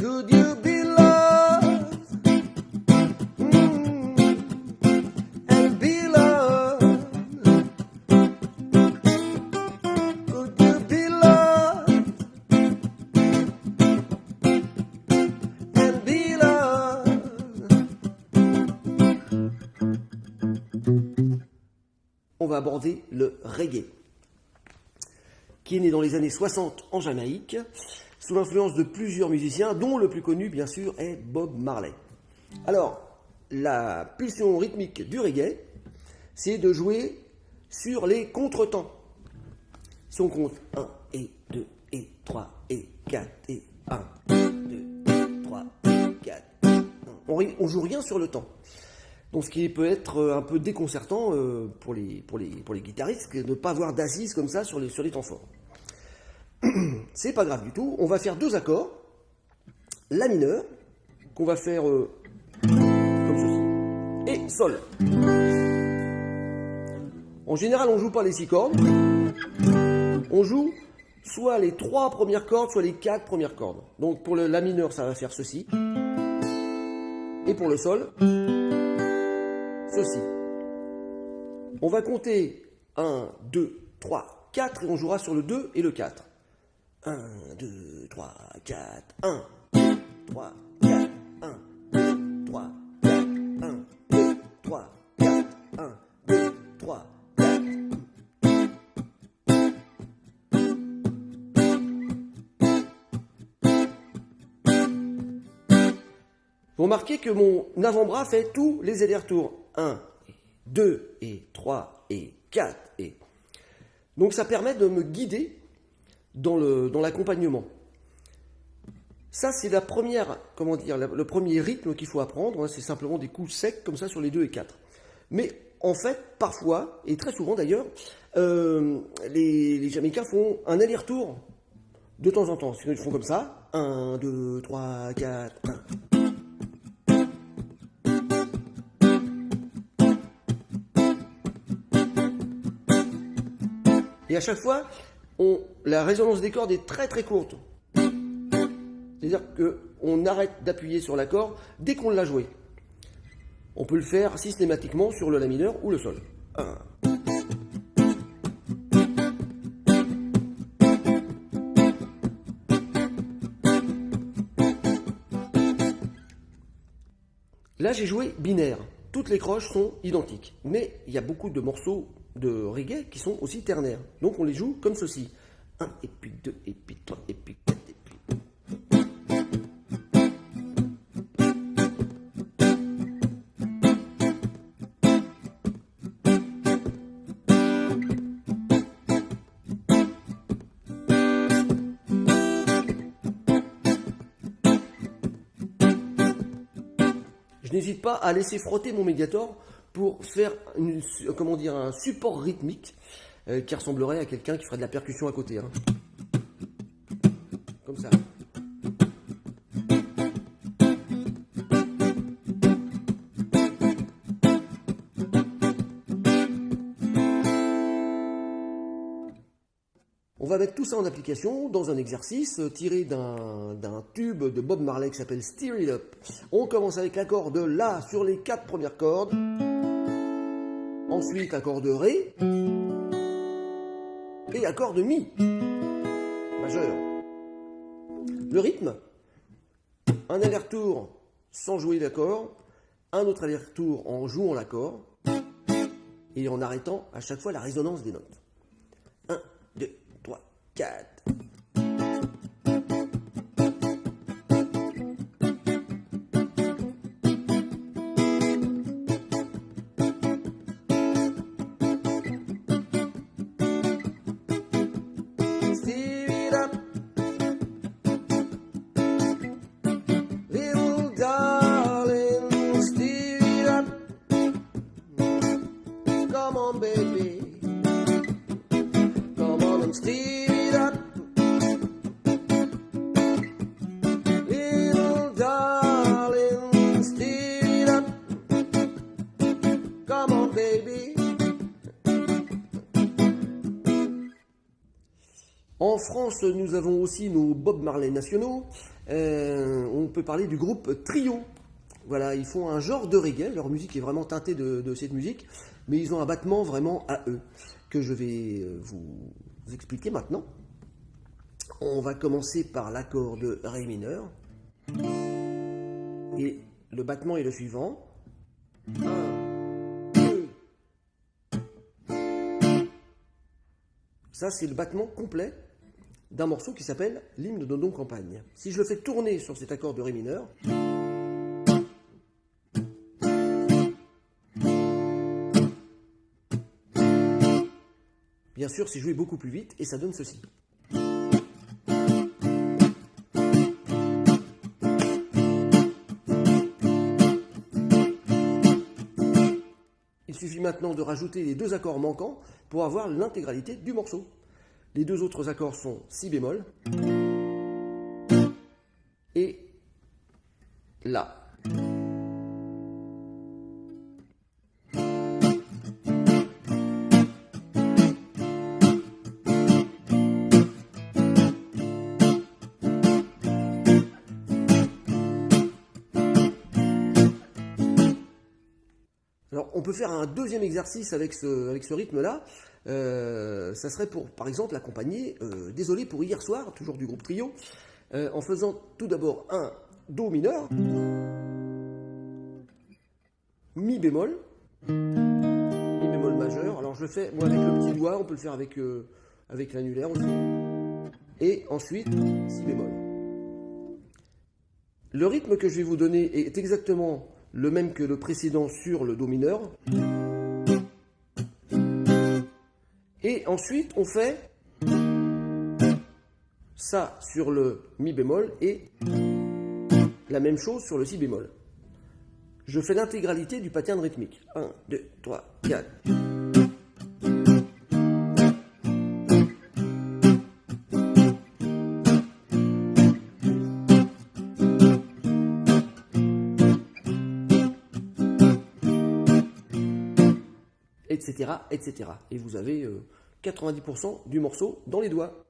Could you be loved? And be loved. Could you be loved? And be loved. On va aborder le reggae, qui est né dans les années 60 en Jamaïque, sous l'influence de plusieurs musiciens, dont le plus connu, bien sûr, est Bob Marley. Alors, la pulsion rythmique du reggae, c'est de jouer sur les contretemps. Si on compte 1 et 2 et 3 et 4 et 1, 2, 3, 4, 1, on joue rien sur le temps. Donc ce qui peut être un peu déconcertant pour les guitaristes, de ne pas avoir d'assises comme ça sur les temps forts. C'est pas grave du tout, on va faire deux accords, La mineur, qu'on va faire comme ceci, et Sol. En général, on joue pas les 6 cordes, on joue soit les 3 premières cordes, soit les 4 premières cordes. Donc pour le La mineur, ça va faire ceci, et pour le Sol, ceci. On va compter 1, 2, 3, 4, et on jouera sur le 2 et le 4. 1, 2, 3, 4, 1, 2, 3, 4, 1, 2, 3, 4, 1, 2, 3, 4, 1, 2, 3, 4. Vous remarquez que mon avant-bras fait tous les allers-retours. 1, 2, et 3, et 4. Et... Donc ça permet de me guider dans l'accompagnement. Ça, c'est la première, le premier rythme qu'il faut apprendre. C'est simplement des coups secs comme ça sur les 2 et 4. Mais en fait, parfois, et très souvent d'ailleurs, les Jamaïcains font un aller-retour de temps en temps. Ils font comme ça. 1, 2, 3, 4, 1. Et à chaque fois, la résonance des cordes est très très courte. C'est-à-dire qu'on arrête d'appuyer sur l'accord dès qu'on l'a joué. On peut le faire systématiquement sur le La mineur ou le Sol. 1. Là, j'ai joué binaire. Toutes les croches sont identiques. Mais il y a beaucoup de morceaux de reggae qui sont aussi ternaires. Donc on les joue comme ceci. 1, et puis 2, et puis 3, et puis 4, et puis... Je n'hésite pas à laisser frotter mon médiator pour faire un support rythmique qui ressemblerait à quelqu'un qui ferait de la percussion à côté. Hein. Comme ça. On va mettre tout ça en application dans un exercice tiré d'un tube de Bob Marley qui s'appelle Stir It Up. On commence avec l'accord de La sur les 4 premières cordes. Ensuite, accord de Ré et accord de Mi majeur. Le rythme, un aller-retour sans jouer l'accord, un autre aller-retour en jouant l'accord et en arrêtant à chaque fois la résonance des notes. 1, 2, 3, 4. En France, nous avons aussi nos Bob Marley nationaux. On peut parler du groupe Trio. Voilà, ils font un genre de reggae. Leur musique est vraiment teintée de cette musique, mais ils ont un battement vraiment à eux, que je vais vous expliquer maintenant. On va commencer par l'accord de Ré mineur. Et le battement est le suivant. 1, 2. Ça, c'est le battement complet d'un morceau qui s'appelle l'hymne de nos campagnes. Si je le fais tourner sur cet accord de Ré mineur, bien sûr, c'est joué beaucoup plus vite et ça donne ceci. Il suffit maintenant de rajouter les 2 accords manquants pour avoir l'intégralité du morceau. Les 2 autres accords sont Si bémol et La. Alors, on peut faire un deuxième exercice avec ce rythme-là. Ça serait pour, par exemple, accompagner Désolé pour hier soir, toujours du groupe Trio, en faisant tout d'abord un Do mineur, Mi bémol majeur. Alors, je le fais, moi, avec le petit doigt, on peut le faire avec l'annulaire aussi. Et ensuite, Si bémol. Le rythme que je vais vous donner est exactement le même que le précédent sur le Do mineur. Et ensuite, on fait ça sur le Mi bémol et la même chose sur le Si bémol. Je fais l'intégralité du pattern rythmique. 1, 2, 3, 4. Etc., etc. Et vous avez 90% du morceau dans les doigts.